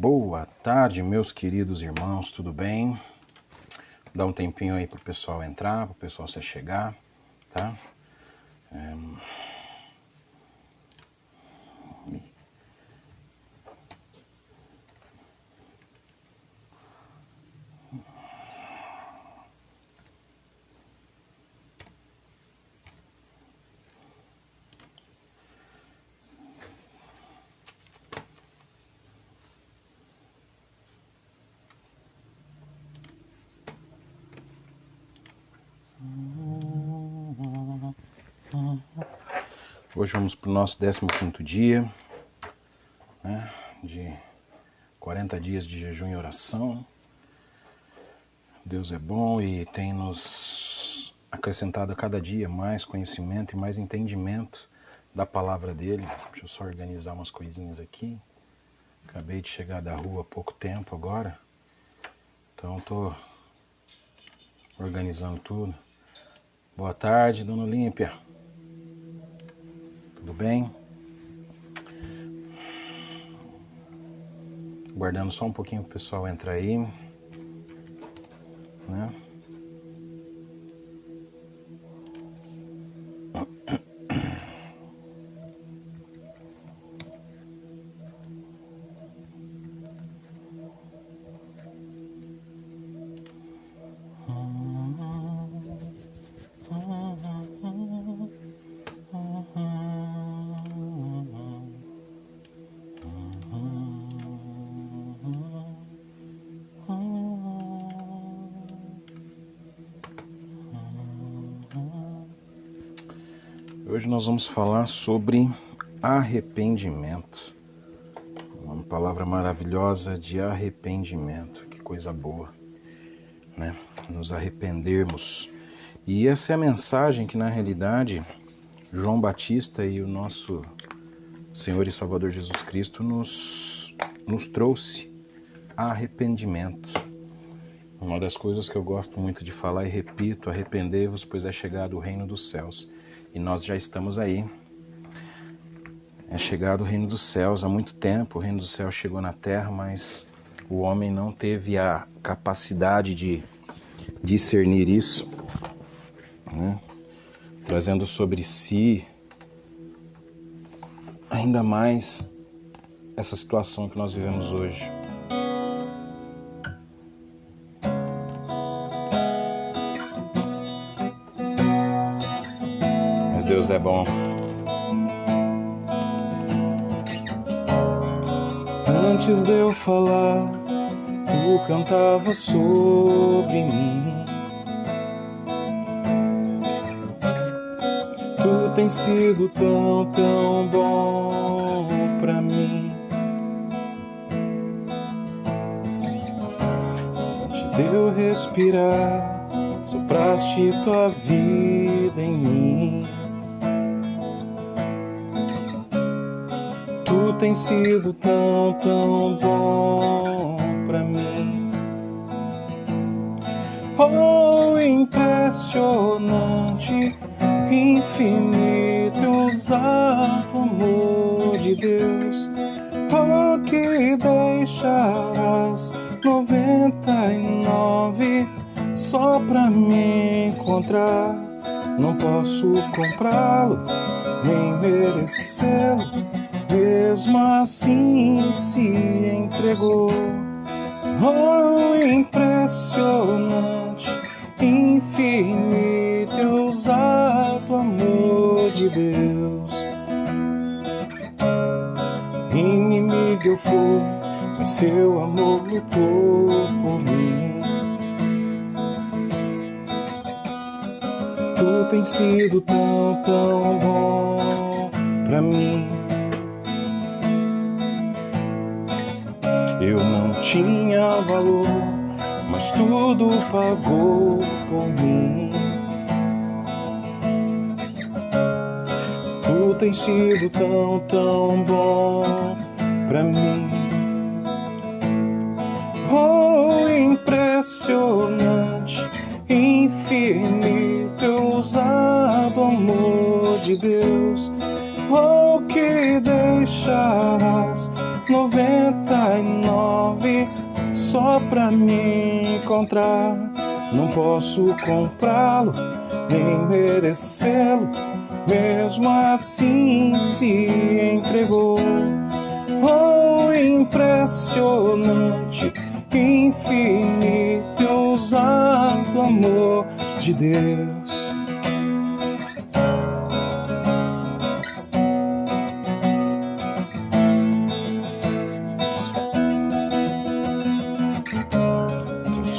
Boa tarde, meus queridos irmãos, tudo bem? Dá um tempinho aí para o pessoal entrar, para o pessoal se chegar, tá? Hoje vamos para o nosso 15º dia, né, de 40 dias de jejum e oração. Deus é bom e tem nos acrescentado a cada dia mais conhecimento e mais entendimento da palavra dele. Deixa eu só organizar umas coisinhas aqui. Acabei de chegar da rua há pouco tempo agora, então estou organizando tudo. Boa tarde, dona Olímpia. Tudo bem? Guardando só um pouquinho para o pessoal entrar aí, né? Hoje nós vamos falar sobre arrependimento. Uma palavra maravilhosa de arrependimento. Que coisa boa, né? Nos arrependermos. E essa é a mensagem que, na realidade, João Batista e o nosso Senhor e Salvador Jesus Cristo nos trouxe. Arrependimento. Uma das coisas que eu gosto muito de falar e repito: arrependei-vos, pois é chegado o reino dos céus. E nós já estamos aí. É chegado o reino dos céus há muito tempo. O reino dos céus chegou na terra, mas o homem não teve a capacidade de discernir isso, né? Trazendo sobre si ainda mais essa situação que nós vivemos hoje. Mas Deus é bom. Antes de eu falar, tu cantava sobre mim. Tu tens sido tão, tão bom pra mim. Antes de eu respirar, sopraste tua vida em mim. Tu tens sido tão, tão bom pra mim. Oh, impressionante, infinito, ousado amor de Deus. Oh, que deixarás 99 só pra me encontrar. Não posso comprá-lo, nem merecê-lo. Mesmo assim se entregou. Oh, impressionante, infinito e ousado amor de Deus. Inimigo eu fui, mas seu amor lutou por mim. Tu tens sido tão, tão bom pra mim. Eu não tinha valor, mas tudo pagou por mim. Tu tens sido tão, tão bom pra mim. Oh, impressionante, infinito, ousado amor de Deus. Oh, que deixarás 99 só pra me encontrar. Não posso comprá-lo, nem merecê-lo, mesmo assim se entregou. Oh, impressionante, infinito e ousado amor de Deus.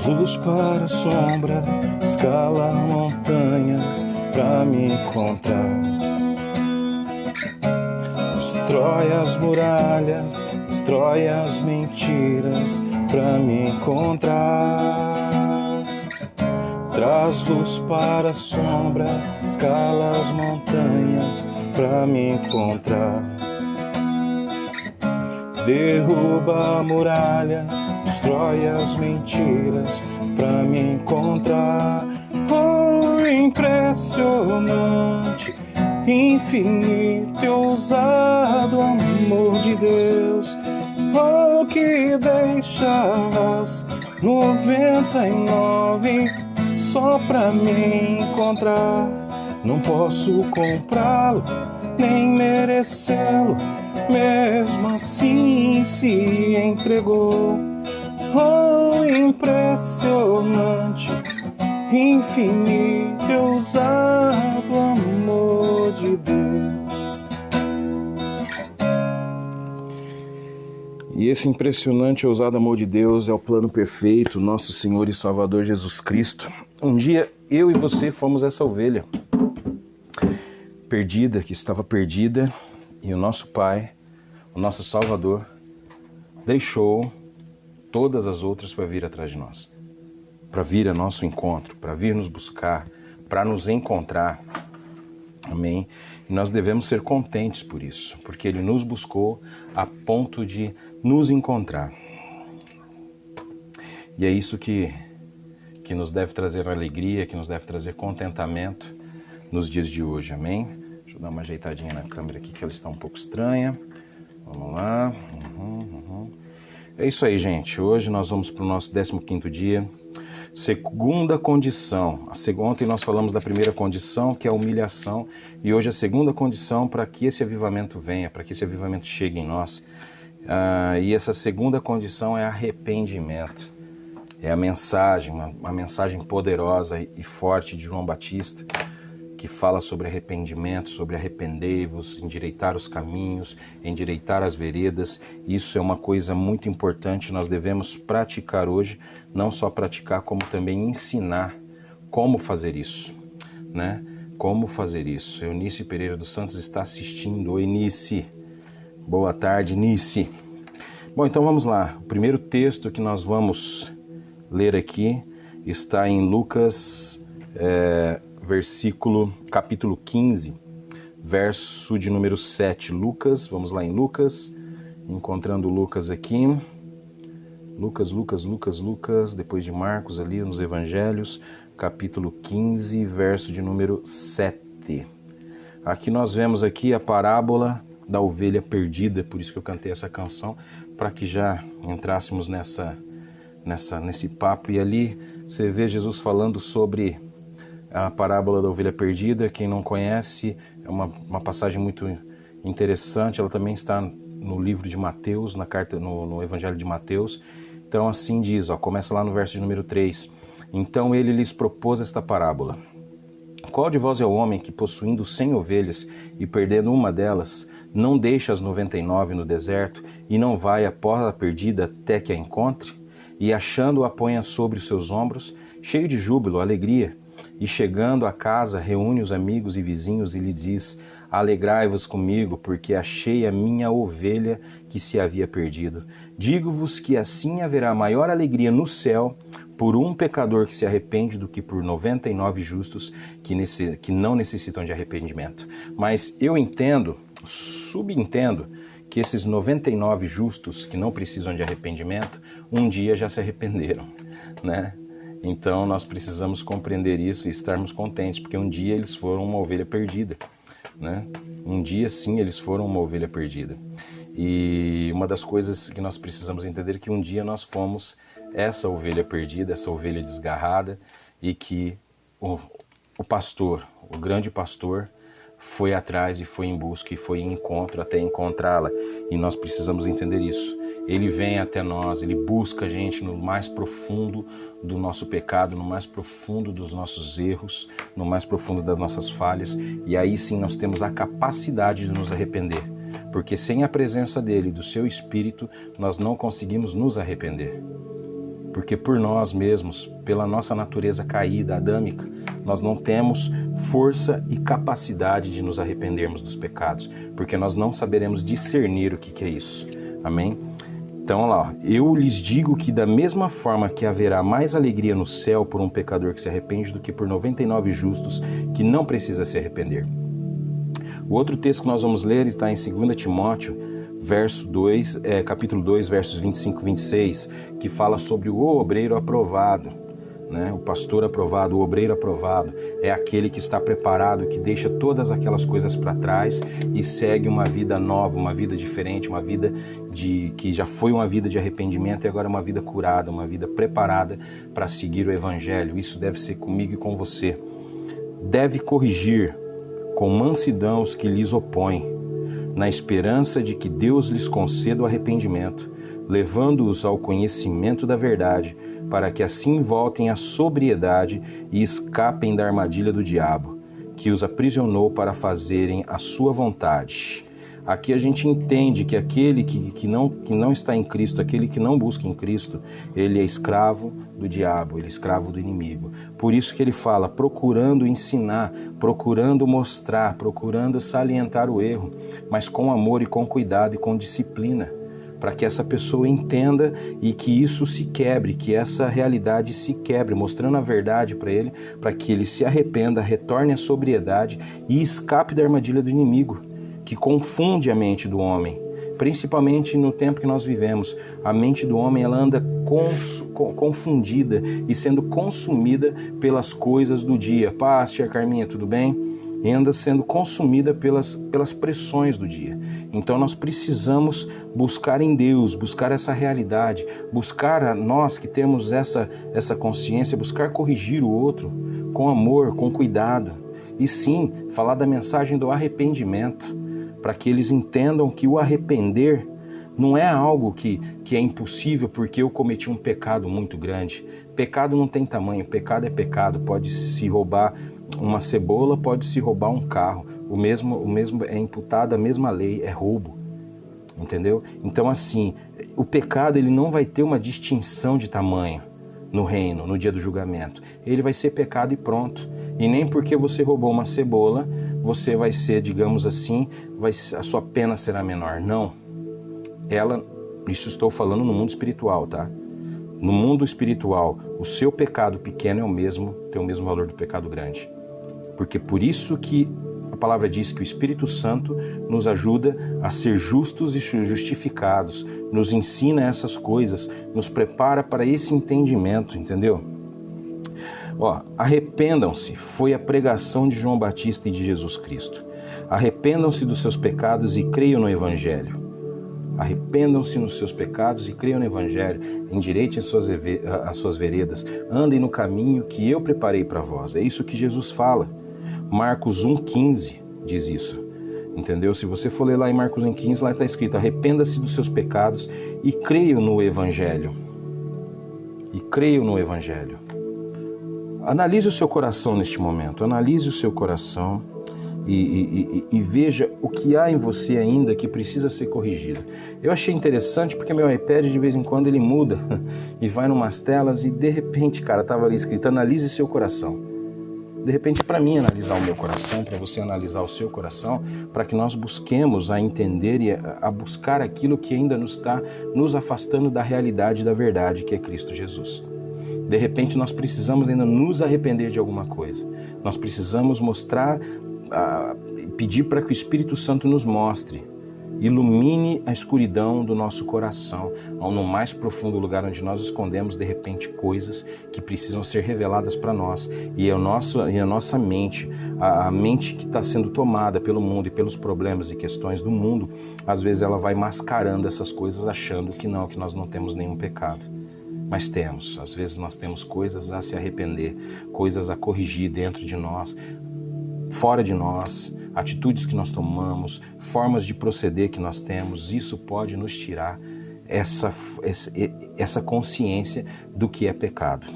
Luz para a sombra, escala montanhas pra me encontrar. Destrói as muralhas, destrói as mentiras pra me encontrar. Traz luz para a sombra, escala as montanhas pra me encontrar. Derruba a muralha, destrói as mentiras pra me encontrar. Oh, impressionante, infinito e ousado amor de Deus. Oh, que deixa as 99 só pra me encontrar. Não posso comprá-lo, nem merecê-lo, mesmo assim se entregou. Oh, impressionante, infinito e ousado amor de Deus. E esse impressionante e ousado amor de Deus é o plano perfeito, nosso Senhor e Salvador Jesus Cristo. Um dia eu e você fomos essa ovelha perdida, que estava perdida, e o nosso Pai, o nosso Salvador, deixou todas as outras para vir atrás de nós, para vir a nosso encontro, para vir nos buscar, para nos encontrar. Amém? E nós devemos ser contentes por isso, porque Ele nos buscou a ponto de nos encontrar. E é isso que nos deve trazer alegria, que nos deve trazer contentamento nos dias de hoje. Amém? Deixa eu dar uma ajeitadinha na câmera aqui, que ela está um pouco estranha. Vamos lá. É isso aí, gente. Hoje nós vamos para o nosso 15º dia. Segunda condição. Ontem nós falamos da primeira condição, que é a humilhação. E hoje a segunda condição para que esse avivamento venha, para que esse avivamento chegue em nós. E essa segunda condição é arrependimento. É a mensagem, uma mensagem poderosa e forte de João Batista, que fala sobre arrependimento, sobre arrependei-vos, endireitar os caminhos, endireitar as veredas. Isso é uma coisa muito importante, nós devemos praticar hoje, não só praticar, como também ensinar como fazer isso, né? Como fazer isso. Eunice Pereira dos Santos está assistindo. Oi, Nice. Boa tarde, Nice. Bom, então vamos lá. O primeiro texto que nós vamos ler aqui está em Lucas, capítulo 15, verso de número 7. Lucas, vamos lá em Lucas, encontrando Lucas aqui. Lucas, depois de Marcos ali nos Evangelhos, capítulo 15, verso de número 7. Aqui nós vemos aqui a parábola da ovelha perdida, por isso que eu cantei essa canção, para que já entrássemos nesse papo. E ali você vê Jesus falando sobre a parábola da ovelha perdida. Quem não conhece, é uma passagem muito interessante. Ela também está no livro de Mateus, no Evangelho de Mateus. Então assim diz, começa lá no verso de número 3. Então ele lhes propôs esta parábola. Qual de vós é o homem que, possuindo 100 ovelhas e perdendo uma delas, não deixa as 99 no deserto e não vai após a perdida até que a encontre? E achando-a ponha sobre os seus ombros, cheio de júbilo, alegria, e chegando a casa reúne os amigos e vizinhos e lhe diz: alegrai-vos comigo, porque achei a minha ovelha que se havia perdido. Digo-vos que assim haverá maior alegria no céu por um pecador que se arrepende do que por 99 justos que não necessitam de arrependimento. Mas eu subentendo que esses 99 justos que não precisam de arrependimento, um dia já se arrependeram, né? Então nós precisamos compreender isso e estarmos contentes, porque um dia eles foram uma ovelha perdida, né? Um dia sim eles foram uma ovelha perdida. E uma das coisas que nós precisamos entender é que um dia nós fomos essa ovelha perdida, essa ovelha desgarrada, e que o pastor, o grande pastor, foi atrás e foi em busca e foi em encontro até encontrá-la. E nós precisamos entender isso. Ele vem até nós, ele busca a gente no mais profundo do nosso pecado, no mais profundo dos nossos erros, no mais profundo das nossas falhas. E aí sim nós temos a capacidade de nos arrepender. Porque sem a presença dele, do seu Espírito, nós não conseguimos nos arrepender. Porque por nós mesmos, pela nossa natureza caída, adâmica, nós não temos força e capacidade de nos arrependermos dos pecados, porque nós não saberemos discernir o que é isso. Amém? Então, olha lá, eu lhes digo que da mesma forma que haverá mais alegria no céu por um pecador que se arrepende do que por 99 justos que não precisa se arrepender. O outro texto que nós vamos ler está em 2 Timóteo, capítulo 2, versos 25 e 26, que fala sobre o obreiro aprovado, né? O pastor aprovado, o obreiro aprovado, é aquele que está preparado, que deixa todas aquelas coisas para trás e segue uma vida nova, uma vida diferente, uma vida que já foi uma vida de arrependimento e agora é uma vida curada, uma vida preparada para seguir o Evangelho. Isso deve ser comigo e com você. Deve corrigir com mansidão os que lhes opõem, na esperança de que Deus lhes conceda o arrependimento, levando-os ao conhecimento da verdade, para que assim voltem à sobriedade e escapem da armadilha do diabo, que os aprisionou para fazerem a sua vontade. Aqui a gente entende que aquele que não está em Cristo, aquele que não busca em Cristo, ele é escravo do diabo, ele é escravo do inimigo. Por isso que ele fala, procurando ensinar, procurando mostrar, procurando salientar o erro, mas com amor e com cuidado e com disciplina, para que essa pessoa entenda e que isso se quebre, que essa realidade se quebre, mostrando a verdade para ele, para que ele se arrependa, retorne à sobriedade e escape da armadilha do inimigo, que confunde a mente do homem, principalmente no tempo que nós vivemos. A mente do homem ela anda confundida e sendo consumida pelas coisas do dia. Paz, tia Carminha, tudo bem? E anda sendo consumida pelas pressões do dia. Então nós precisamos buscar em Deus, buscar essa realidade, buscar a nós que temos essa consciência, buscar corrigir o outro com amor, com cuidado. E sim, falar da mensagem do arrependimento, para que eles entendam que o arrepender não é algo que é impossível porque eu cometi um pecado muito grande. Pecado não tem tamanho, pecado é pecado. Pode se roubar uma cebola, pode se roubar um carro. O mesmo é imputado a mesma lei, é roubo. Entendeu? Então assim, o pecado ele não vai ter uma distinção de tamanho no reino, no dia do julgamento. Ele vai ser pecado e pronto. E nem porque você roubou uma cebola, você vai ser, digamos assim, a sua pena será menor. Não. Isso estou falando no mundo espiritual, tá? No mundo espiritual, o seu pecado pequeno tem o mesmo valor do pecado grande. Porque por isso que a palavra diz que o Espírito Santo nos ajuda a ser justos e justificados, nos ensina essas coisas, nos prepara para esse entendimento, entendeu? Arrependam-se, foi a pregação de João Batista e de Jesus Cristo. Arrependam-se dos seus pecados e creiam no Evangelho. Arrependam-se nos seus pecados e creiam no Evangelho. Endireitem as suas veredas. Andem no caminho que eu preparei para vós. É isso que Jesus fala. Marcos 1,15 diz isso. Entendeu? Se você for ler lá em Marcos 1,15, lá está escrito: arrependa-se dos seus pecados e creiam no Evangelho. E creiam no Evangelho. Analise o seu coração neste momento. Analise o seu coração. E veja o que há em você ainda que precisa ser corrigido. Eu achei interessante porque meu iPad de vez em quando ele muda e vai numas telas e de repente, cara, estava ali escrito: analise seu coração. De repente, para mim analisar o meu coração, para você analisar o seu coração, para que nós busquemos a entender e a buscar aquilo que ainda nos está nos afastando da realidade da verdade, que é Cristo Jesus. De repente, nós precisamos ainda nos arrepender de alguma coisa. Nós precisamos mostrar, pedir para que o Espírito Santo nos mostre ilumine a escuridão do nosso coração, no mais profundo lugar onde nós escondemos, de repente, coisas que precisam ser reveladas para nós. E a nossa mente, a mente que está sendo tomada pelo mundo e pelos problemas e questões do mundo, às vezes ela vai mascarando essas coisas, achando que nós não temos nenhum pecado. Mas temos. Às vezes nós temos coisas a se arrepender, coisas a corrigir dentro de nós, fora de nós, atitudes que nós tomamos, formas de proceder que nós temos. Isso pode nos tirar essa consciência do que é pecado.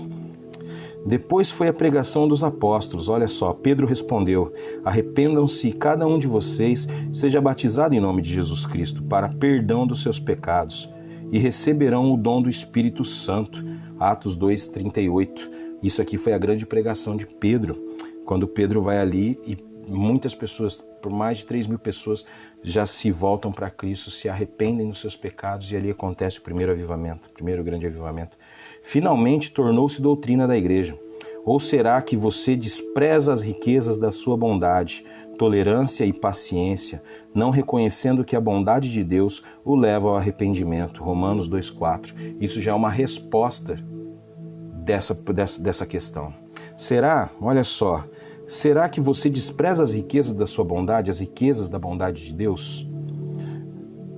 Depois foi a pregação dos apóstolos. Olha só, Pedro respondeu: arrependam-se cada um de vocês, seja batizado em nome de Jesus Cristo para perdão dos seus pecados e receberão o dom do Espírito Santo. Atos 2:38. Isso aqui foi a grande pregação de Pedro, quando Pedro vai ali e muitas pessoas, por mais de 3.000 pessoas, já se voltam para Cristo, se arrependem dos seus pecados, e ali acontece o primeiro avivamento, o primeiro grande avivamento. Finalmente tornou-se doutrina da igreja. Ou será que você despreza as riquezas da sua bondade, tolerância e paciência, não reconhecendo que a bondade de Deus o leva ao arrependimento? Romanos 2:4. Isso já é uma resposta dessa questão. Olha só, será que você despreza as riquezas da sua bondade, as riquezas da bondade de Deus?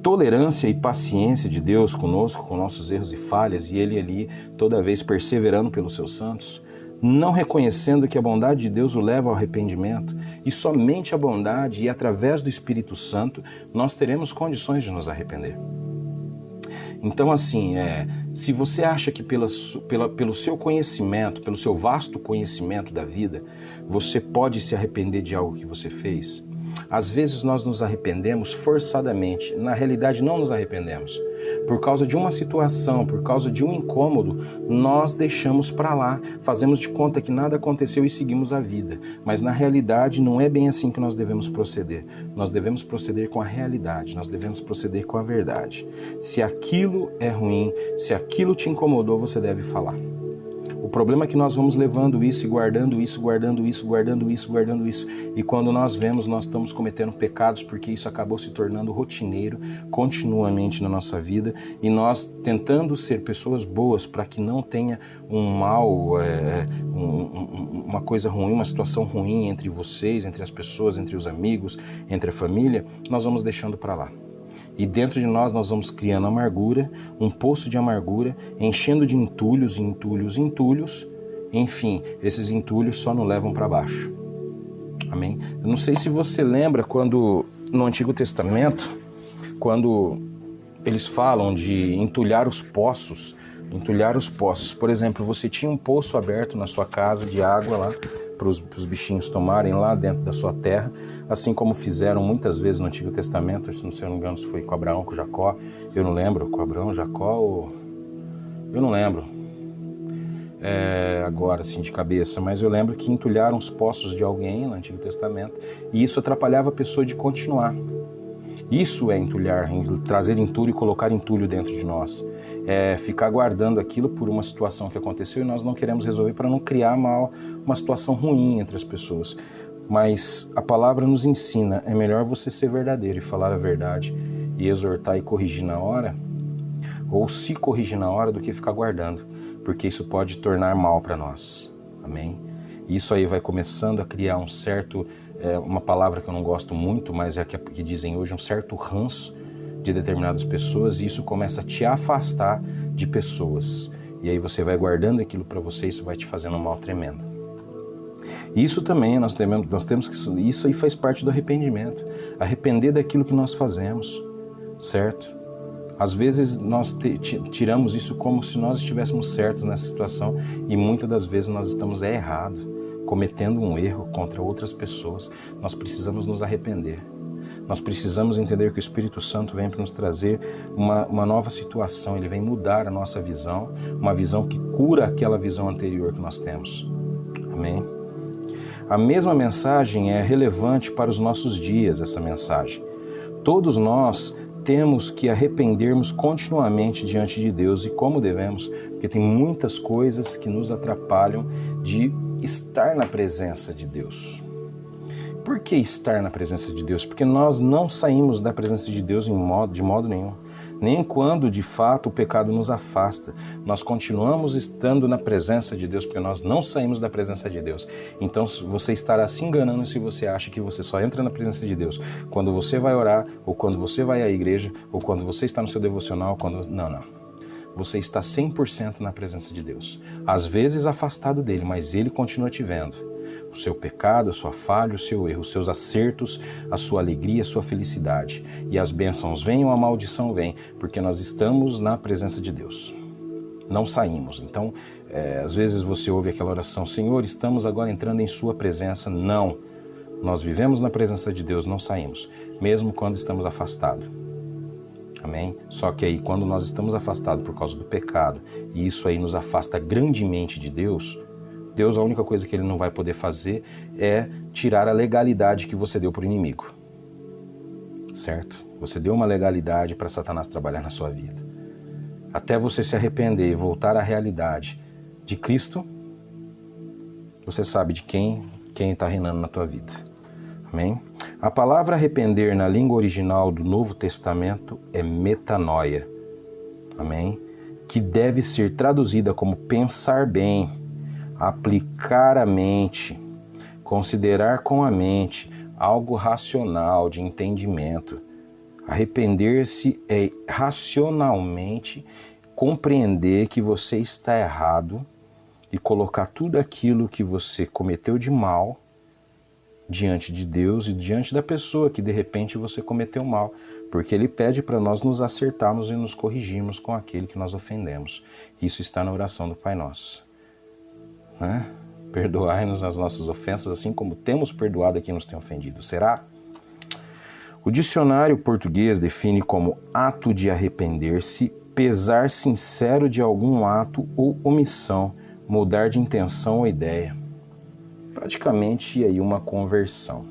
Tolerância e paciência de Deus conosco, com nossos erros e falhas, e Ele ali toda vez perseverando pelos seus santos, não reconhecendo que a bondade de Deus o leva ao arrependimento, e somente a bondade e através do Espírito Santo nós teremos condições de nos arrepender. Então, assim, se você acha que pelo seu conhecimento, pelo seu vasto conhecimento da vida, você pode se arrepender de algo que você fez, às vezes nós nos arrependemos forçadamente. Na realidade, não nos arrependemos. Por causa de uma situação, por causa de um incômodo, nós deixamos para lá, fazemos de conta que nada aconteceu e seguimos a vida. Mas na realidade não é bem assim que nós devemos proceder. Nós devemos proceder com a realidade, nós devemos proceder com a verdade. Se aquilo é ruim, se aquilo te incomodou, você deve falar. O problema é que nós vamos levando isso e guardando isso, guardando isso, guardando isso, guardando isso. E quando nós vemos, nós estamos cometendo pecados porque isso acabou se tornando rotineiro continuamente na nossa vida. E nós tentando ser pessoas boas para que não tenha um mal, uma coisa ruim, uma situação ruim entre vocês, entre as pessoas, entre os amigos, entre a família, nós vamos deixando para lá. E dentro de nós vamos criando amargura, um poço de amargura, enchendo de entulhos, entulhos, entulhos. Enfim, esses entulhos só nos levam para baixo. Amém? Eu não sei se você lembra quando, no Antigo Testamento, quando eles falam de entulhar os poços. Por exemplo, você tinha um poço aberto na sua casa de água lá, para os bichinhos tomarem lá dentro da sua terra, assim como fizeram muitas vezes no Antigo Testamento. Se não me engano, se foi com Abraão, com Jacó, eu não lembro, com Abraão, Jacó, eu não lembro agora assim de cabeça, mas eu lembro que entulharam os poços de alguém no Antigo Testamento, e isso atrapalhava a pessoa de continuar. Isso é entulhar, trazer entulho e colocar entulho dentro de nós. É ficar guardando aquilo por uma situação que aconteceu e nós não queremos resolver para não criar uma situação ruim entre as pessoas. Mas a palavra nos ensina, é melhor você ser verdadeiro e falar a verdade e exortar e corrigir na hora, ou se corrigir na hora, do que ficar guardando, porque isso pode tornar mal para nós. Amém? E isso aí vai começando a criar um certo, uma palavra que eu não gosto muito, mas é a que dizem hoje, um certo ranço de determinadas pessoas, e isso começa a te afastar de pessoas. E aí você vai guardando aquilo para você, isso vai te fazendo um mal tremendo. Isso também, nós temos que... Isso aí faz parte do arrependimento. Arrepender daquilo que nós fazemos, certo? Às vezes nós tiramos isso como se nós estivéssemos certos nessa situação, e muitas das vezes nós estamos errados, cometendo um erro contra outras pessoas. Nós precisamos nos arrepender. Nós precisamos entender que o Espírito Santo vem para nos trazer uma nova situação. Ele vem mudar a nossa visão, uma visão que cura aquela visão anterior que nós temos. Amém? A mesma mensagem é relevante para os nossos dias, essa mensagem. Todos nós temos que arrependermos continuamente diante de Deus. E como devemos? Porque tem muitas coisas que nos atrapalham de estar na presença de Deus. Por que estar na presença de Deus? Porque nós não saímos da presença de Deus de modo nenhum. Nem quando, de fato, o pecado nos afasta. Nós continuamos estando na presença de Deus, porque nós não saímos da presença de Deus. Então, você estará se enganando se você acha que você só entra na presença de Deus quando você vai orar, ou quando você vai à igreja, ou quando você está no seu devocional. Não. Você está 100% na presença de Deus. Às vezes afastado dele, mas ele continua te vendo. O seu pecado, a sua falha, o seu erro, os seus acertos, a sua alegria, a sua felicidade. E as bênçãos vêm ou a maldição vem, porque nós estamos na presença de Deus. Não saímos. Então, às vezes você ouve aquela oração, Senhor, estamos agora entrando em sua presença. Não. Nós vivemos na presença de Deus, não saímos, mesmo quando estamos afastados. Amém? Só que aí, quando nós estamos afastados por causa do pecado, e isso aí nos afasta grandemente de Deus, Deus, a única coisa que ele não vai poder fazer é tirar a legalidade que você deu para o inimigo. Certo? Você deu uma legalidade para Satanás trabalhar na sua vida. Até você se arrepender e voltar à realidade de Cristo, você sabe de quem está reinando na tua vida. Amém? A palavra arrepender na língua original do Novo Testamento é metanoia. Amém? Que deve ser traduzida como pensar bem, aplicar a mente, considerar com a mente, algo racional, de entendimento. Arrepender-se é racionalmente compreender que você está errado e colocar tudo aquilo que você cometeu de mal diante de Deus e diante da pessoa que de repente você cometeu mal, porque ele pede para nós nos acertarmos e nos corrigirmos com aquele que nós ofendemos. Isso está na oração do Pai Nosso. Perdoai-nos as nossas ofensas, assim como temos perdoado a quem nos tem ofendido. Será? O dicionário português define como ato de arrepender-se, pesar sincero de algum ato ou omissão, mudar de intenção ou ideia. Praticamente aí uma conversão,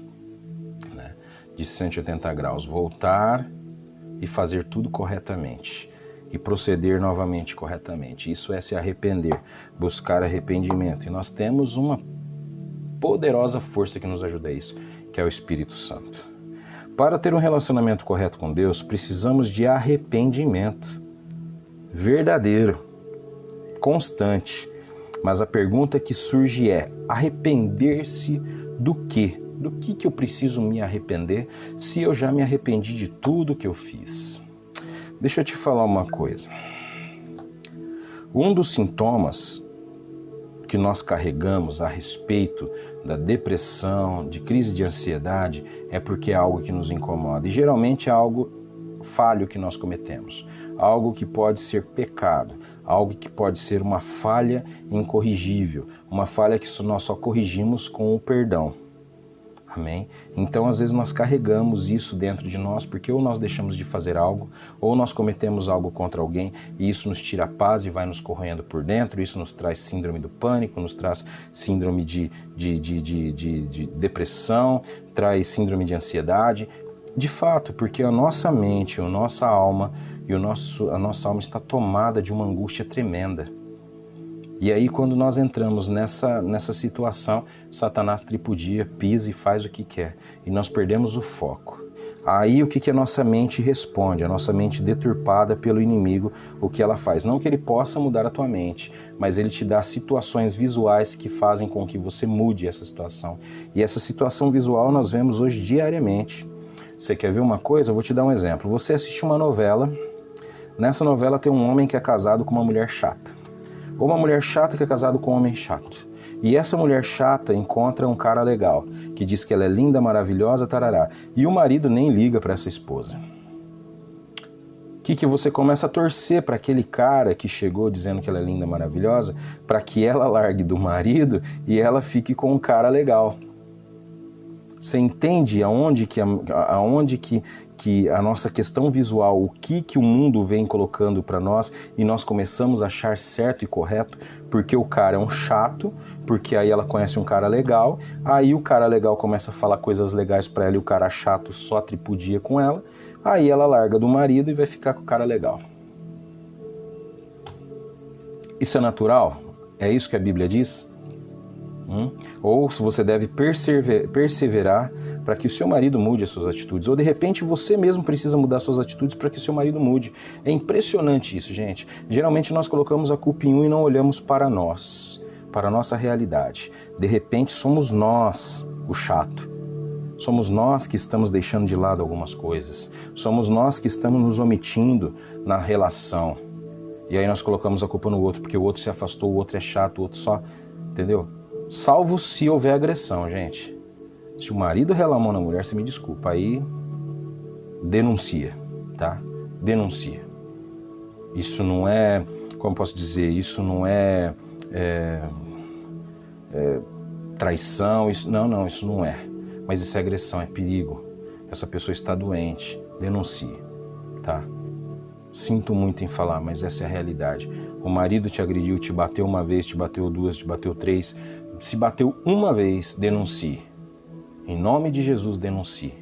de 180 graus. Voltar e fazer tudo corretamente. E proceder novamente corretamente. Isso é se arrepender, buscar arrependimento. E nós temos uma poderosa força que nos ajuda a isso, que é o Espírito Santo. Para ter um relacionamento correto com Deus, precisamos de arrependimento verdadeiro, constante. Mas a pergunta que surge é, arrepender-se do quê? Do que eu preciso me arrepender se eu já me arrependi de tudo que eu fiz? Deixa eu te falar uma coisa. Um dos sintomas que nós carregamos a respeito da depressão, de crise de ansiedade, é porque é algo que nos incomoda. E geralmente é algo falho que nós cometemos. Algo que pode ser pecado. Algo que pode ser uma falha incorrigível. Uma falha que nós só corrigimos com o perdão. Amém? Então, às vezes, nós carregamos isso dentro de nós porque ou nós deixamos de fazer algo, ou nós cometemos algo contra alguém e isso nos tira a paz e vai nos corroendo por dentro. Isso nos traz síndrome do pânico, nos traz síndrome de depressão, traz síndrome de ansiedade. De fato, porque a nossa mente, a nossa alma e a nossa alma está tomada de uma angústia tremenda. E aí, quando nós entramos nessa situação, Satanás tripudia, pisa e faz o que quer. E nós perdemos o foco. Aí, o que a nossa mente responde? A nossa mente deturpada pelo inimigo, o que ela faz? Não que ele possa mudar a tua mente, mas ele te dá situações visuais que fazem com que você mude essa situação. E essa situação visual nós vemos hoje diariamente. Você quer ver uma coisa? Eu vou te dar um exemplo. Você assiste uma novela. Nessa novela tem um homem que é casado com uma mulher chata. Ou uma mulher chata que é casada com um homem chato. E essa mulher chata encontra um cara legal, que diz que ela é linda, maravilhosa, tarará. E o marido nem liga para essa esposa. O que você começa a torcer para aquele cara que chegou dizendo que ela é linda, maravilhosa, para que ela largue do marido e ela fique com um cara legal. Você entende aonde que a nossa questão visual, o que o mundo vem colocando para nós e nós começamos a achar certo e correto, porque o cara é um chato, porque aí ela conhece um cara legal, aí o cara legal começa a falar coisas legais para ela e o cara chato só tripudia com ela, aí ela larga do marido e vai ficar com o cara legal. Isso é natural? É isso que a Bíblia diz? Ou se você deve perseverar para que o seu marido mude as suas atitudes. Ou de repente você mesmo precisa mudar suas atitudes para que o seu marido mude. É impressionante isso, gente. Geralmente nós colocamos a culpa em um e não olhamos para nós, para a nossa realidade. De repente somos nós o chato. Somos nós que estamos deixando de lado algumas coisas. Somos nós que estamos nos omitindo na relação. E aí nós colocamos a culpa no outro, porque o outro se afastou, o outro é chato, o outro só... Entendeu? Salvo se houver agressão, gente. Se o marido relar a mão na mulher, você me desculpa, aí denuncia, tá? Denuncia. Isso não é, como posso dizer, isso não é, traição, isso não, isso não é. Mas isso é agressão, é perigo. Essa pessoa está doente, denuncie, tá? Sinto muito em falar, mas essa é a realidade. O marido te agrediu, te bateu uma vez, te bateu duas, te bateu três. Se bateu uma vez, denuncie. Em nome de Jesus, denuncie.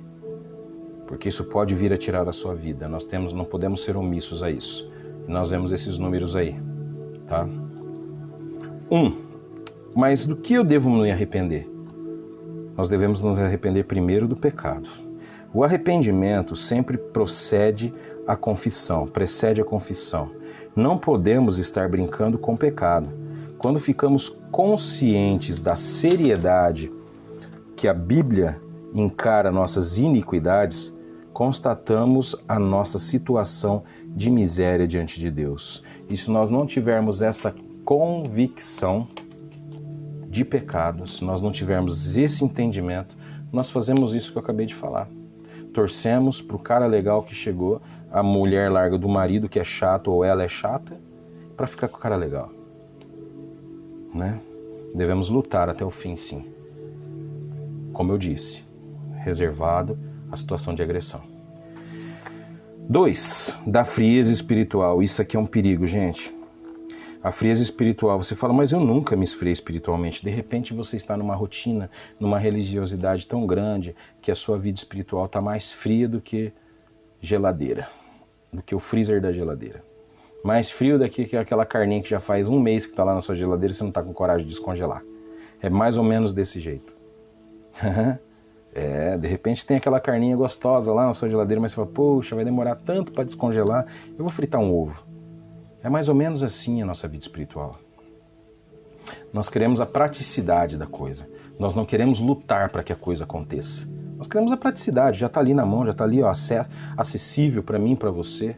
Porque isso pode vir a tirar a sua vida. Nós não podemos ser omissos a isso. E nós vemos esses números aí, tá? Mas do que eu devo me arrepender? Nós devemos nos arrepender primeiro do pecado. O arrependimento sempre precede a confissão. Não podemos estar brincando com o pecado. Quando ficamos conscientes da seriedade que a Bíblia encara nossas iniquidades, constatamos a nossa situação de miséria diante de Deus. E se nós não tivermos essa convicção de pecado, se nós não tivermos esse entendimento, nós fazemos isso que eu acabei de falar. Torcemos para o cara legal que chegou, a mulher larga do marido que é chato ou ela é chata, para ficar com o cara legal. Né? Devemos lutar até o fim, sim. Como eu disse, reservado à situação de agressão. 2, da frieza espiritual. Isso aqui é um perigo, gente. A frieza espiritual, você fala, mas eu nunca me esfriei espiritualmente. De repente você está numa rotina, numa religiosidade tão grande que a sua vida espiritual está mais fria do que geladeira, do que o freezer da geladeira. Mais frio do que aquela carninha que já faz um mês que está lá na sua geladeira e você não está com coragem de descongelar. É mais ou menos desse jeito. De repente tem aquela carninha gostosa lá na sua geladeira, mas você fala, poxa, vai demorar tanto para descongelar, eu vou fritar um ovo. É mais ou menos assim a nossa vida espiritual. Nós queremos a praticidade da coisa. Nós não queremos lutar para que a coisa aconteça. Nós queremos a praticidade, já está ali na mão, já está ali, ó, acessível para mim, para você.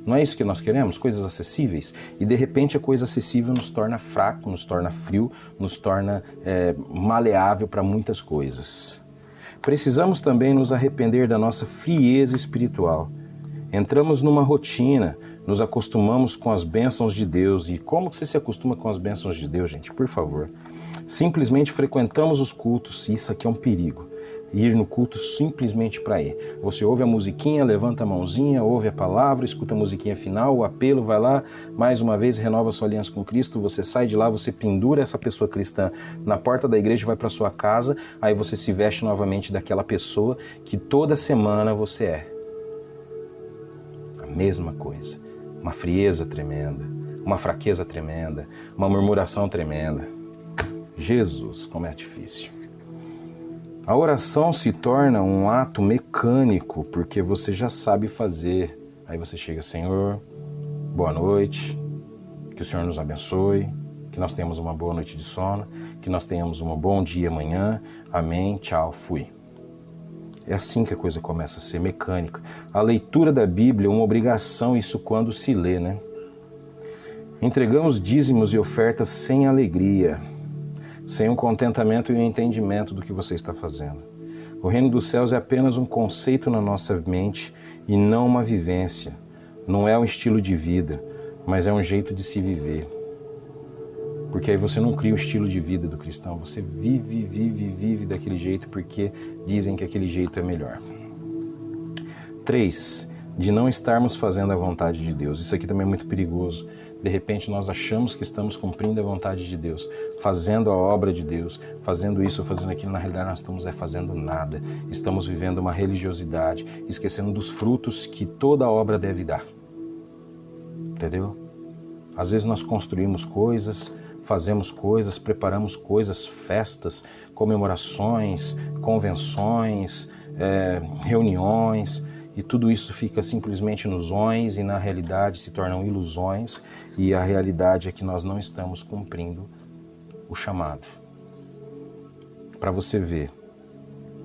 Não é isso que nós queremos? Coisas acessíveis? E de repente a coisa acessível nos torna fraco, nos torna frio, nos torna maleável para muitas coisas. Precisamos também nos arrepender da nossa frieza espiritual. Entramos numa rotina, nos acostumamos com as bênçãos de Deus. E como que você se acostuma com as bênçãos de Deus, gente? Por favor. Simplesmente frequentamos os cultos, e isso aqui é um perigo. Ir no culto simplesmente para ir. Você ouve a musiquinha, levanta a mãozinha, ouve a palavra, escuta a musiquinha final, o apelo, vai lá, mais uma vez renova sua aliança com Cristo, você sai de lá, você pendura essa pessoa cristã na porta da igreja, vai para sua casa, aí você se veste novamente daquela pessoa que toda semana você é. A mesma coisa. Uma frieza tremenda, uma fraqueza tremenda, uma murmuração tremenda. Jesus, como é difícil. A oração se torna um ato mecânico, porque você já sabe fazer. Aí você chega, Senhor, boa noite, que o Senhor nos abençoe, que nós tenhamos uma boa noite de sono, que nós tenhamos um bom dia amanhã, amém, tchau, fui. É assim que a coisa começa a ser mecânica. A leitura da Bíblia é uma obrigação, isso quando se lê, né? Entregamos dízimos e ofertas sem alegria, sem um contentamento e um entendimento do que você está fazendo. O reino dos céus é apenas um conceito na nossa mente e não uma vivência. Não é um estilo de vida, mas é um jeito de se viver. Porque aí você não cria o estilo de vida do cristão, você vive daquele jeito porque dizem que aquele jeito é melhor. 3, de não estarmos fazendo a vontade de Deus. Isso aqui também é muito perigoso. De repente nós achamos que estamos cumprindo a vontade de Deus, fazendo a obra de Deus, fazendo isso ou fazendo aquilo. Na realidade nós estamos fazendo nada. Estamos vivendo uma religiosidade, esquecendo dos frutos que toda obra deve dar. Entendeu? Às vezes nós construímos coisas, fazemos coisas, preparamos coisas, festas, comemorações, convenções, reuniões, e tudo isso fica simplesmente nos sonhos e na realidade se tornam ilusões, e a realidade é que nós não estamos cumprindo o chamado. Para você ver,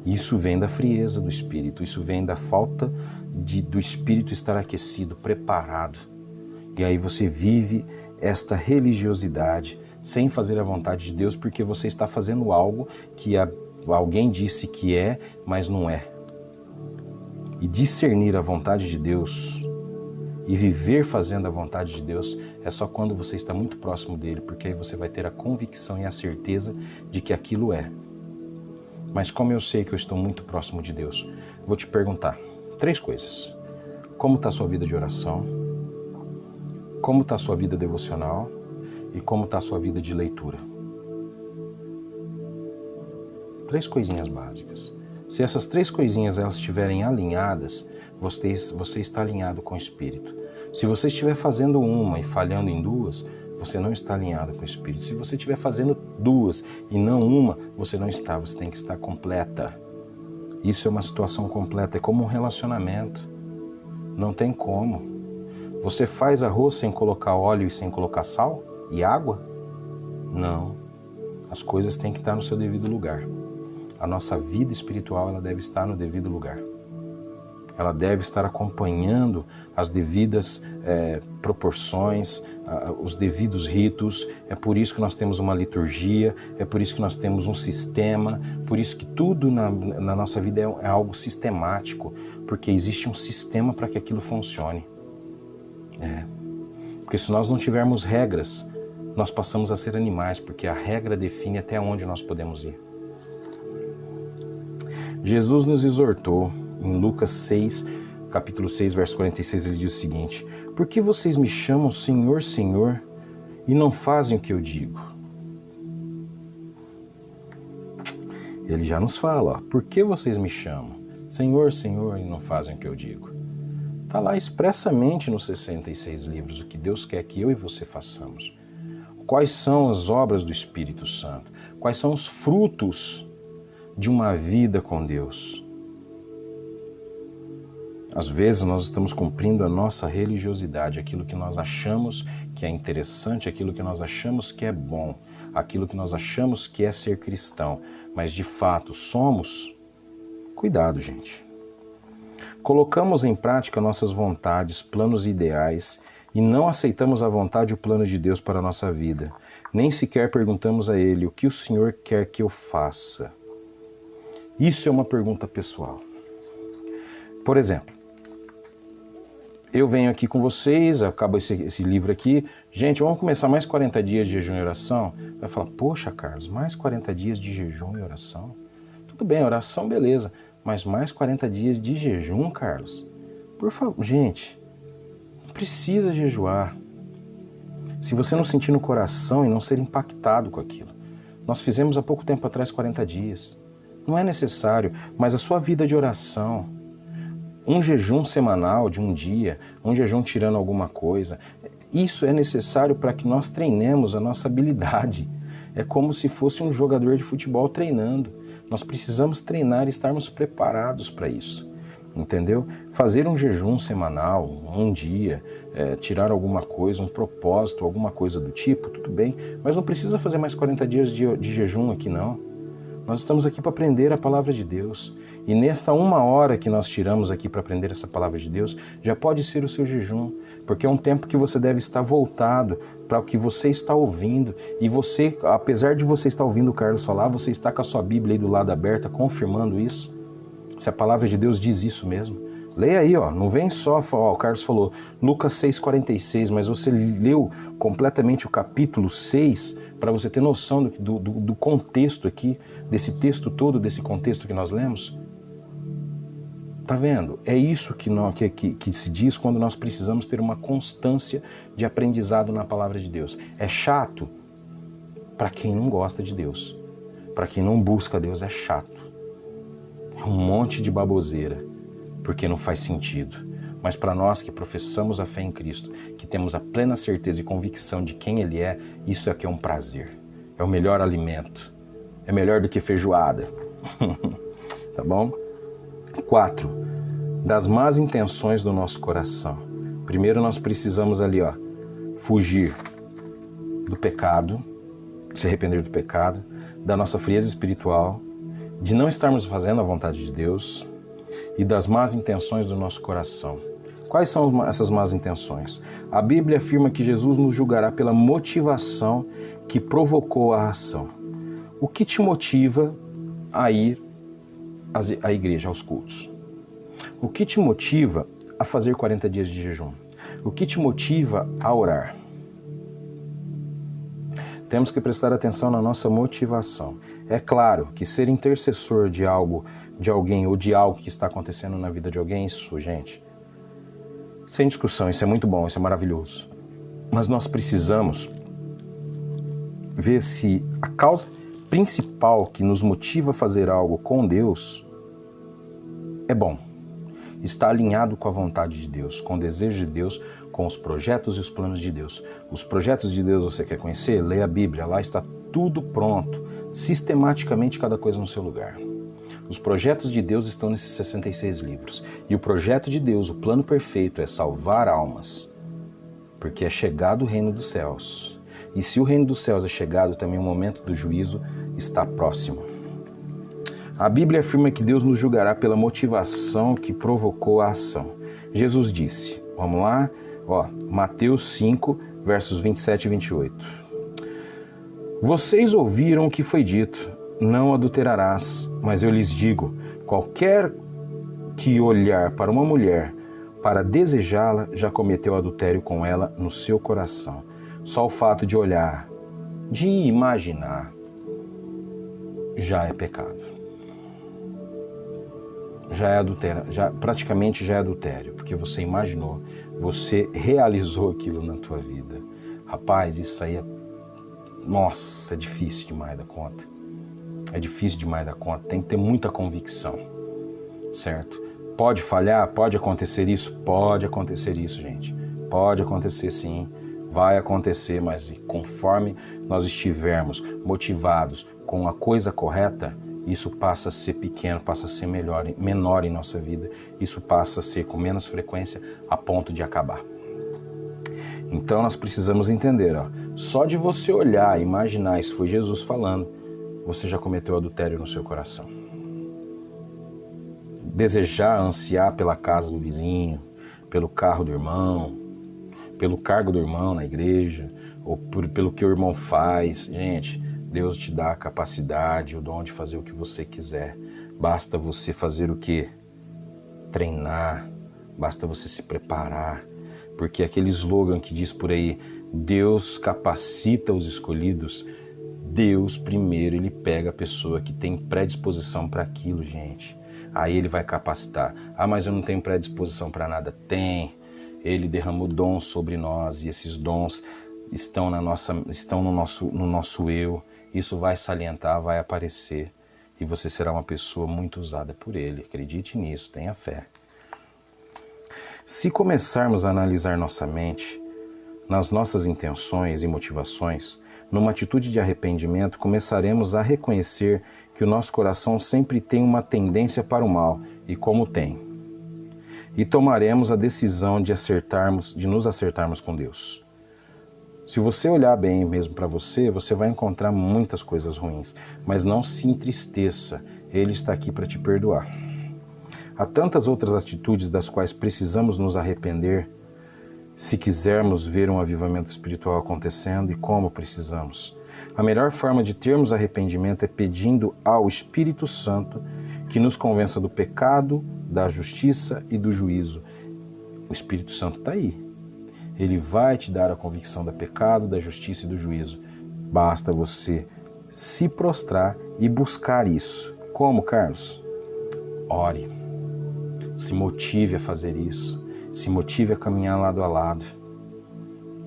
isso vem da frieza do espírito, isso vem da falta do espírito estar aquecido, preparado. E aí você vive esta religiosidade sem fazer a vontade de Deus, porque você está fazendo algo que alguém disse que é, mas não é. E discernir a vontade de Deus e viver fazendo a vontade de Deus é só quando você está muito próximo dele, porque aí você vai ter a convicção e a certeza de que aquilo é. Mas como eu sei que eu estou muito próximo de Deus, vou te perguntar 3 coisas. Como está a sua vida de oração? Como está a sua vida devocional? E como está a sua vida de leitura? 3 coisinhas básicas. Se essas 3 coisinhas elas estiverem alinhadas, você está alinhado com o Espírito. Se você estiver fazendo uma e falhando em 2, você não está alinhado com o Espírito. Se você estiver fazendo 2 e não uma, você não está, você tem que estar completa. Isso é uma situação completa, é como um relacionamento. Não tem como. Você faz arroz sem colocar óleo e sem colocar sal e água? Não. As coisas têm que estar no seu devido lugar. A nossa vida espiritual ela deve estar no devido lugar. Ela deve estar acompanhando as devidas proporções, os devidos ritos. É por isso que nós temos uma liturgia, é por isso que nós temos um sistema, por isso que tudo na nossa vida é algo sistemático, porque existe um sistema para que aquilo funcione. Porque se nós não tivermos regras, nós passamos a ser animais, porque a regra define até onde nós podemos ir. Jesus nos exortou em Lucas 6, capítulo 6, verso 46, ele diz o seguinte: por que vocês me chamam Senhor, Senhor, e não fazem o que eu digo? Ele já nos fala, por que vocês me chamam Senhor, Senhor, e não fazem o que eu digo? Está lá expressamente nos 66 livros o que Deus quer que eu e você façamos. Quais são as obras do Espírito Santo? Quais são os frutos de uma vida com Deus? Às vezes nós estamos cumprindo a nossa religiosidade, aquilo que nós achamos que é interessante, aquilo que nós achamos que é bom, aquilo que nós achamos que é ser cristão, mas de fato somos? Cuidado, gente. Colocamos em prática nossas vontades, planos e ideais e não aceitamos a vontade e o plano de Deus para a nossa vida. Nem sequer perguntamos a Ele o que o Senhor quer que eu faça. Isso é uma pergunta pessoal. Por exemplo, eu venho aqui com vocês, acaba esse livro aqui, gente, vamos começar mais 40 dias de jejum e oração? Vai falar, poxa, Carlos, mais 40 dias de jejum e oração? Tudo bem, oração, beleza, mas mais 40 dias de jejum, Carlos? Por favor, gente, não precisa jejuar. Se você não sentir no coração e não ser impactado com aquilo. Nós fizemos há pouco tempo atrás 40 dias. Não é necessário, mas a sua vida de oração, um jejum semanal de um dia, um jejum tirando alguma coisa, isso é necessário para que nós treinemos a nossa habilidade. É como se fosse um jogador de futebol treinando. Nós precisamos treinar e estarmos preparados para isso. Entendeu? Fazer um jejum semanal, um dia, tirar alguma coisa, um propósito, alguma coisa do tipo, tudo bem, mas não precisa fazer mais 40 dias de jejum aqui não. Nós estamos aqui para aprender a palavra de Deus. E nesta 1 hora que nós tiramos aqui para aprender essa palavra de Deus, já pode ser o seu jejum, porque é um tempo que você deve estar voltado para o que você está ouvindo. E você, apesar de você estar ouvindo o Carlos falar, você está com a sua Bíblia aí do lado aberta, confirmando isso. Se a palavra de Deus diz isso mesmo. Leia aí, ó, não vem só, ó, o Carlos falou Lucas 6,46, mas você leu completamente o capítulo 6 para você ter noção do contexto aqui, desse texto todo, desse contexto que nós lemos. Tá vendo? É isso que se diz quando nós precisamos ter uma constância de aprendizado na palavra de Deus. É chato para quem não gosta de Deus. Para quem não busca Deus é chato. É um monte de baboseira, porque não faz sentido. Mas para nós que professamos a fé em Cristo, que temos a plena certeza e convicção de quem Ele é, isso aqui é um prazer. É o melhor alimento. É melhor do que feijoada. tá bom? 4. Das más intenções do nosso coração. Primeiro nós precisamos ali, fugir do pecado, se arrepender do pecado, da nossa frieza espiritual, de não estarmos fazendo a vontade de Deus e das más intenções do nosso coração. Quais são essas más intenções? A Bíblia afirma que Jesus nos julgará pela motivação que provocou a ação. O que te motiva a ir à igreja, aos cultos? O que te motiva a fazer 40 dias de jejum? O que te motiva a orar? Temos que prestar atenção na nossa motivação. É claro que ser intercessor de algo, de alguém ou de algo que está acontecendo na vida de alguém, isso, gente, sem discussão, isso é muito bom, isso é maravilhoso. Mas nós precisamos ver se a causa principal que nos motiva a fazer algo com Deus é bom. Está alinhado com a vontade de Deus, com o desejo de Deus, com os projetos e os planos de Deus. Os projetos de Deus você quer conhecer? Leia a Bíblia, lá está tudo pronto, sistematicamente cada coisa no seu lugar. Os projetos de Deus estão nesses 66 livros. E o projeto de Deus, o plano perfeito, é salvar almas, porque é chegado o reino dos céus. E se o reino dos céus é chegado, também o momento do juízo está próximo. A Bíblia afirma que Deus nos julgará pela motivação que provocou a ação. Jesus disse, vamos lá, Mateus 5, versos 27 e 28. Vocês ouviram o que foi dito, não adulterarás, mas eu lhes digo, qualquer que olhar para uma mulher para desejá-la, já cometeu adultério com ela no seu coração. Só o fato de olhar, de imaginar, já é pecado. Já é adultério, praticamente já é adultério, porque você imaginou, você realizou aquilo na tua vida. Rapaz, isso aí nossa, é difícil demais da conta. É difícil demais da conta, tem que ter muita convicção, certo? Pode falhar? Pode acontecer isso? Pode acontecer isso, gente. Pode acontecer sim, vai acontecer, mas conforme nós estivermos motivados com a coisa correta, isso passa a ser pequeno, passa a ser menor em nossa vida, isso passa a ser com menos frequência a ponto de acabar. Então nós precisamos entender, só de você olhar, imaginar, isso foi Jesus falando, você já cometeu adultério no seu coração. Desejar, ansiar pela casa do vizinho, pelo carro do irmão, pelo cargo do irmão na igreja, ou pelo que o irmão faz. Gente, Deus te dá a capacidade, o dom de fazer o que você quiser. Basta você fazer o quê? Treinar, basta você se preparar. Porque aquele slogan que diz por aí, Deus capacita os escolhidos, Deus primeiro, ele pega a pessoa que tem predisposição para aquilo, gente. Aí ele vai capacitar. Ah, mas eu não tenho predisposição para nada. Tem. Ele derramou dons sobre nós e esses dons estão no nosso eu. Isso vai salientar, vai aparecer e você será uma pessoa muito usada por ele. Acredite nisso, tenha fé. Se começarmos a analisar nossa mente, nas nossas intenções e motivações, numa atitude de arrependimento, começaremos a reconhecer que o nosso coração sempre tem uma tendência para o mal, e como tem. E tomaremos a decisão de nos acertarmos com Deus. Se você olhar bem mesmo para você, você vai encontrar muitas coisas ruins, mas não se entristeça, Ele está aqui para te perdoar. Há tantas outras atitudes das quais precisamos nos arrepender, se quisermos ver um avivamento espiritual acontecendo, e como precisamos. A melhor forma de termos arrependimento é pedindo ao Espírito Santo que nos convença do pecado, da justiça e do juízo. O Espírito Santo está aí. Ele vai te dar a convicção do pecado, da justiça e do juízo. Basta você se prostrar e buscar isso. Como, Carlos? Ore. Se motive a fazer isso. Se motive a caminhar lado a lado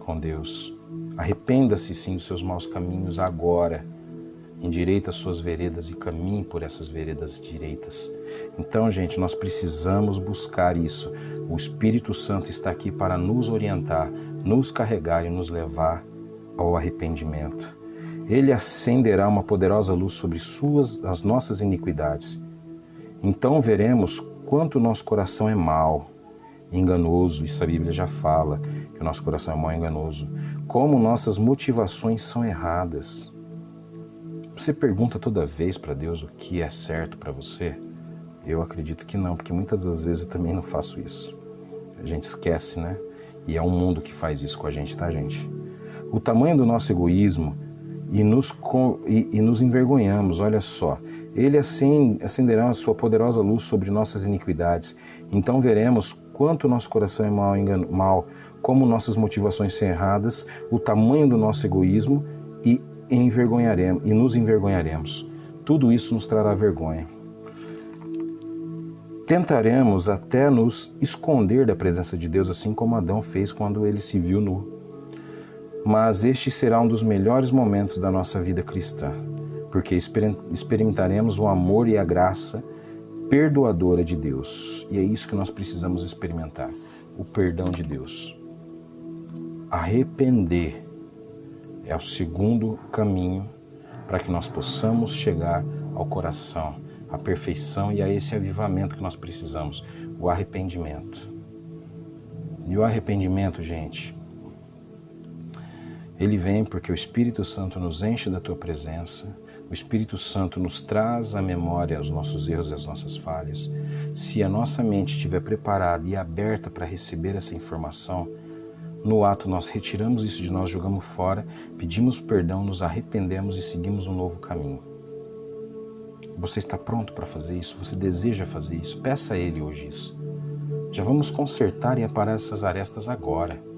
com Deus. Arrependa-se sim dos seus maus caminhos agora. Endireita as suas veredas e caminhe por essas veredas direitas. Então, gente, nós precisamos buscar isso. O Espírito Santo está aqui para nos orientar, nos carregar e nos levar ao arrependimento. Ele acenderá uma poderosa luz sobre as nossas iniquidades Então veremos quanto o nosso coração é mau, enganoso, isso a Bíblia já fala, que o nosso coração é mau e enganoso, como nossas motivações são erradas. Você pergunta toda vez para Deus o que é certo para você? Eu acredito que não, porque muitas das vezes eu também não faço isso. A gente esquece, né? E é um mundo que faz isso com a gente, tá, gente? O tamanho do nosso egoísmo e nos envergonhamos, olha só. Ele acenderá a sua poderosa luz sobre nossas iniquidades. Então veremos quanto o nosso coração é mau, como nossas motivações são erradas, o tamanho do nosso egoísmo e nos envergonharemos. Tudo isso nos trará vergonha. Tentaremos até nos esconder da presença de Deus, assim como Adão fez quando ele se viu nu. Mas este será um dos melhores momentos da nossa vida cristã, porque experimentaremos o amor e a graça perdoadora de Deus. E é isso que nós precisamos experimentar, o perdão de Deus. Arrepender é o segundo caminho para que nós possamos chegar ao coração, à perfeição e a esse avivamento que nós precisamos, o arrependimento. E o arrependimento, gente, ele vem porque o Espírito Santo nos enche da tua presença, o Espírito Santo nos traz à memória os nossos erros e as nossas falhas. Se a nossa mente estiver preparada e aberta para receber essa informação, no ato nós retiramos isso de nós, jogamos fora, pedimos perdão, nos arrependemos e seguimos um novo caminho. Você está pronto para fazer isso? Você deseja fazer isso? Peça a Ele hoje isso. Já vamos consertar e aparar essas arestas agora.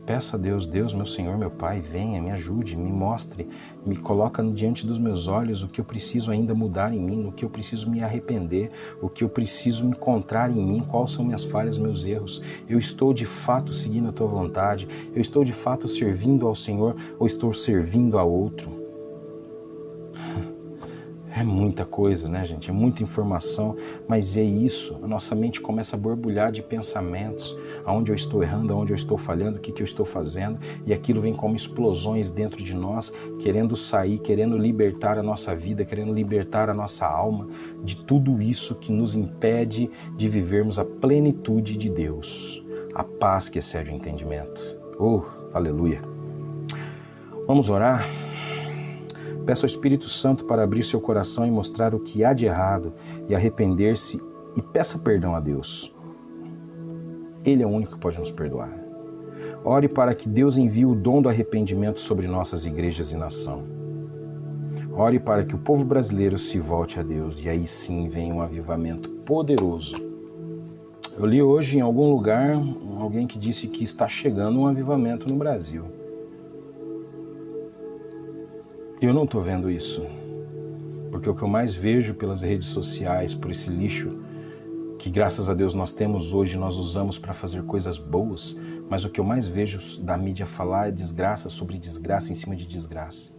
Peça a Deus, Deus, meu Senhor, meu Pai, venha, me ajude, me mostre, me coloca diante dos meus olhos o que eu preciso ainda mudar em mim, o que eu preciso me arrepender, o que eu preciso encontrar em mim, quais são minhas falhas, meus erros. Eu estou de fato seguindo a Tua vontade? Eu estou de fato servindo ao Senhor ou estou servindo a outro? É muita coisa, né, gente? É muita informação, mas é isso. A nossa mente começa a borbulhar de pensamentos. Aonde eu estou errando, aonde eu estou falhando, o que eu estou fazendo. E aquilo vem como explosões dentro de nós, querendo sair, querendo libertar a nossa vida, querendo libertar a nossa alma de tudo isso que nos impede de vivermos a plenitude de Deus. A paz que excede o entendimento. Oh, aleluia! Vamos orar? Peça ao Espírito Santo para abrir seu coração e mostrar o que há de errado e arrepender-se e peça perdão a Deus. Ele é o único que pode nos perdoar. Ore para que Deus envie o dom do arrependimento sobre nossas igrejas e nação. Ore para que o povo brasileiro se volte a Deus e aí sim venha um avivamento poderoso. Eu li hoje em algum lugar alguém que disse que está chegando um avivamento no Brasil. Eu não estou vendo isso, porque o que eu mais vejo pelas redes sociais, por esse lixo que graças a Deus nós temos hoje, nós usamos para fazer coisas boas, mas o que eu mais vejo da mídia falar é desgraça sobre desgraça em cima de desgraça.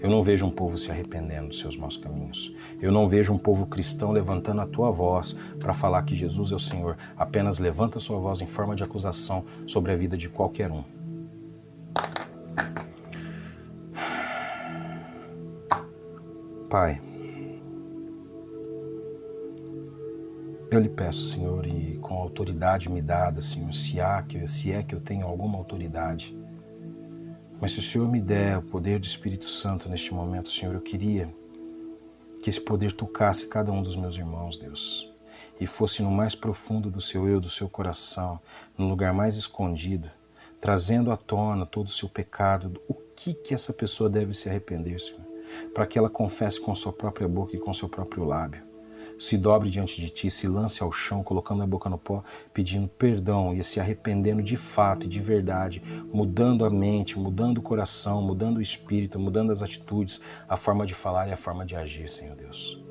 Eu não vejo um povo se arrependendo dos seus maus caminhos. Eu não vejo um povo cristão levantando a tua voz para falar que Jesus é o Senhor. Apenas levanta a sua voz em forma de acusação sobre a vida de qualquer um. Pai, eu lhe peço, Senhor, e com a autoridade me dada, Senhor, se é que eu tenho alguma autoridade, mas se o Senhor me der o poder do Espírito Santo neste momento, Senhor, eu queria que esse poder tocasse cada um dos meus irmãos, Deus, e fosse no mais profundo do seu eu, do seu coração, no lugar mais escondido, trazendo à tona todo o seu pecado, o que essa pessoa deve se arrepender, Senhor, para que ela confesse com sua própria boca e com seu próprio lábio. Se dobre diante de ti, se lance ao chão, colocando a boca no pó, pedindo perdão e se arrependendo de fato e de verdade, mudando a mente, mudando o coração, mudando o espírito, mudando as atitudes, a forma de falar e a forma de agir, Senhor Deus.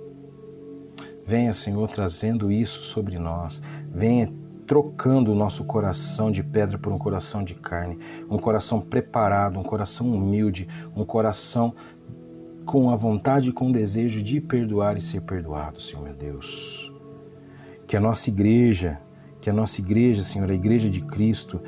Venha, Senhor, trazendo isso sobre nós. Venha trocando o nosso coração de pedra por um coração de carne, um coração preparado, um coração humilde, um coração com a vontade e com o desejo de perdoar e ser perdoado, Senhor meu Deus. Que a nossa igreja, Senhor, a igreja de Cristo,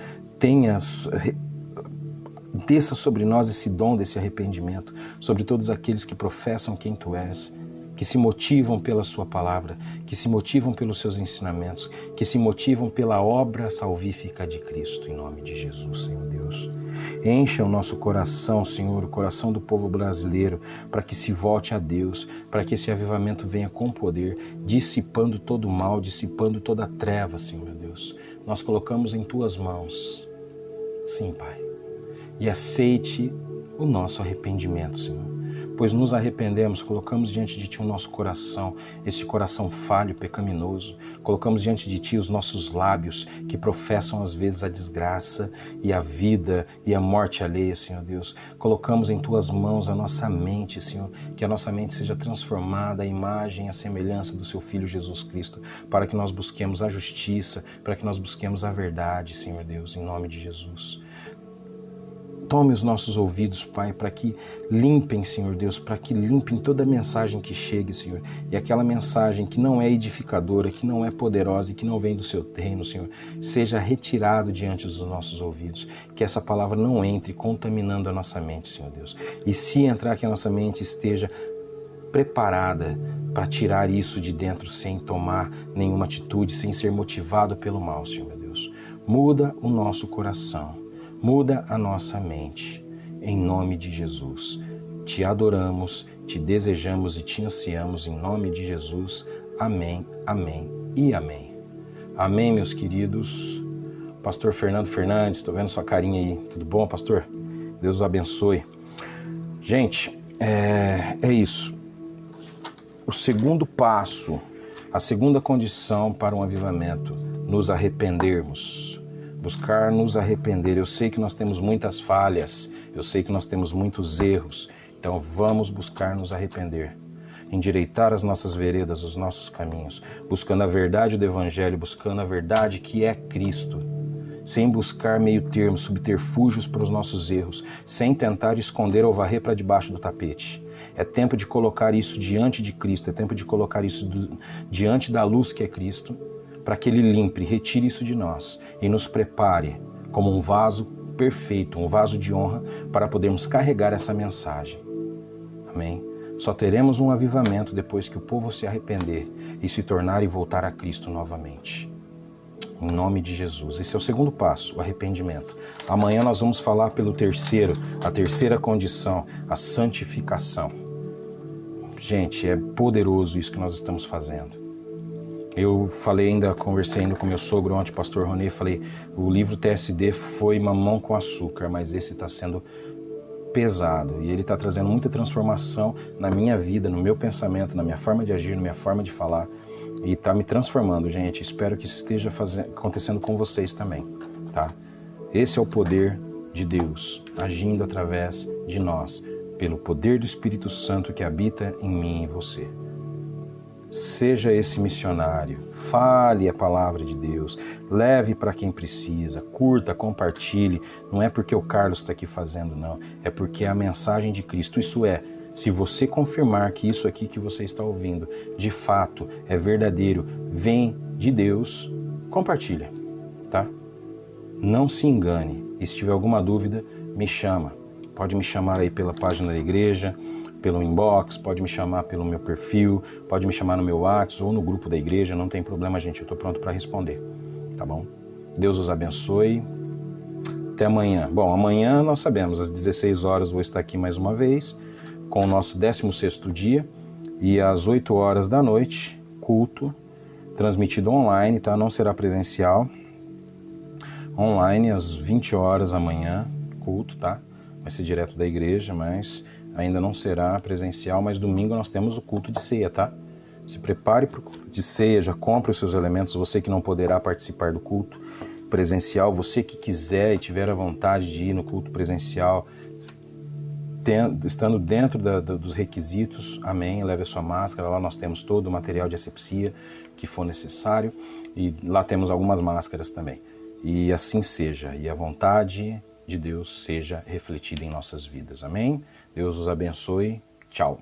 desça sobre nós esse dom desse arrependimento, sobre todos aqueles que professam quem Tu és que se motivam pela sua palavra, que se motivam pelos seus ensinamentos, que se motivam pela obra salvífica de Cristo, em nome de Jesus, Senhor Deus. Encha o nosso coração, Senhor, o coração do povo brasileiro, para que se volte a Deus, para que esse avivamento venha com poder, dissipando todo o mal, dissipando toda a treva, Senhor meu Deus. Nós colocamos em Tuas mãos, sim, Pai, e aceite o nosso arrependimento, Senhor. Pois nos arrependemos, colocamos diante de Ti o nosso coração, esse coração falho, pecaminoso. Colocamos diante de Ti os nossos lábios, que professam às vezes a desgraça e a vida e a morte alheia, Senhor Deus. Colocamos em Tuas mãos a nossa mente, Senhor, que a nossa mente seja transformada à imagem e à semelhança do Seu Filho Jesus Cristo, para que nós busquemos a justiça, para que nós busquemos a verdade, Senhor Deus, em nome de Jesus. Tome os nossos ouvidos, Pai, para que limpem, Senhor Deus, para que limpem toda a mensagem que chegue, Senhor. E aquela mensagem que não é edificadora, que não é poderosa e que não vem do Seu reino, Senhor, seja retirado diante dos nossos ouvidos. Que essa palavra não entre contaminando a nossa mente, Senhor Deus. E se entrar, que a nossa mente esteja preparada para tirar isso de dentro sem tomar nenhuma atitude, sem ser motivado pelo mal, Senhor meu Deus. Muda o nosso coração. Muda a nossa mente, em nome de Jesus. Te adoramos, Te desejamos e Te ansiamos, em nome de Jesus. Amém, amém e amém. Amém, meus queridos. Pastor Fernando Fernandes, estou vendo sua carinha aí. Tudo bom, pastor? Deus os abençoe. Gente, é isso. O segundo passo, a segunda condição para um avivamento, nos arrependermos. Buscar nos arrepender. Eu sei que nós temos muitas falhas, eu sei que nós temos muitos erros, então vamos buscar nos arrepender. Endireitar as nossas veredas, os nossos caminhos, buscando a verdade do Evangelho, buscando a verdade que é Cristo, sem buscar meio termo, subterfúgios para os nossos erros, sem tentar esconder ou varrer para debaixo do tapete. É tempo de colocar isso diante de Cristo, é tempo de colocar isso diante da luz que é Cristo, para que Ele limpe, retire isso de nós e nos prepare como um vaso perfeito, um vaso de honra para podermos carregar essa mensagem. Amém? Só teremos um avivamento depois que o povo se arrepender e se tornar e voltar a Cristo novamente. Em nome de Jesus. Esse é o segundo passo, o arrependimento. Amanhã nós vamos falar a terceira condição, a santificação. Gente, é poderoso isso que nós estamos fazendo. Eu conversei ainda com meu sogro ontem, pastor Ronê, falei, o livro TSD foi mamão com açúcar, mas esse está sendo pesado e ele está trazendo muita transformação na minha vida, no meu pensamento, na minha forma de agir, na minha forma de falar e está me transformando, gente. Espero que isso esteja acontecendo com vocês também, tá? Esse é o poder de Deus agindo através de nós, pelo poder do Espírito Santo que habita em mim e em você. Seja esse missionário, fale a palavra de Deus, leve para quem precisa, curta, compartilhe. Não é porque o Carlos está aqui fazendo, não. É porque é a mensagem de Cristo. Isso é, se você confirmar que isso aqui que você está ouvindo, de fato, é verdadeiro, vem de Deus, compartilha, tá? Não se engane. E se tiver alguma dúvida, me chama. Pode me chamar aí pela página da igreja, pelo inbox, pode me chamar pelo meu perfil, pode me chamar no meu WhatsApp ou no grupo da igreja, não tem problema, gente, eu estou pronto para responder, tá bom? Deus os abençoe, até amanhã. Bom, amanhã nós sabemos, às 16 horas vou estar aqui mais uma vez, com o nosso 16º dia, e às 8 horas da noite, culto, transmitido online, tá? Não será presencial, online às 20 horas amanhã, culto, tá? Vai ser direto da igreja, mas ainda não será presencial, mas domingo nós temos o culto de ceia, tá? Se prepare para o culto de ceia, já compre os seus elementos, você que não poderá participar do culto presencial, você que quiser e tiver a vontade de ir no culto presencial, estando dentro dos requisitos, amém, leve a sua máscara, lá nós temos todo o material de asepsia que for necessário, e lá temos algumas máscaras também. E assim seja, e a vontade de Deus seja refletida em nossas vidas, amém? Deus os abençoe. Tchau.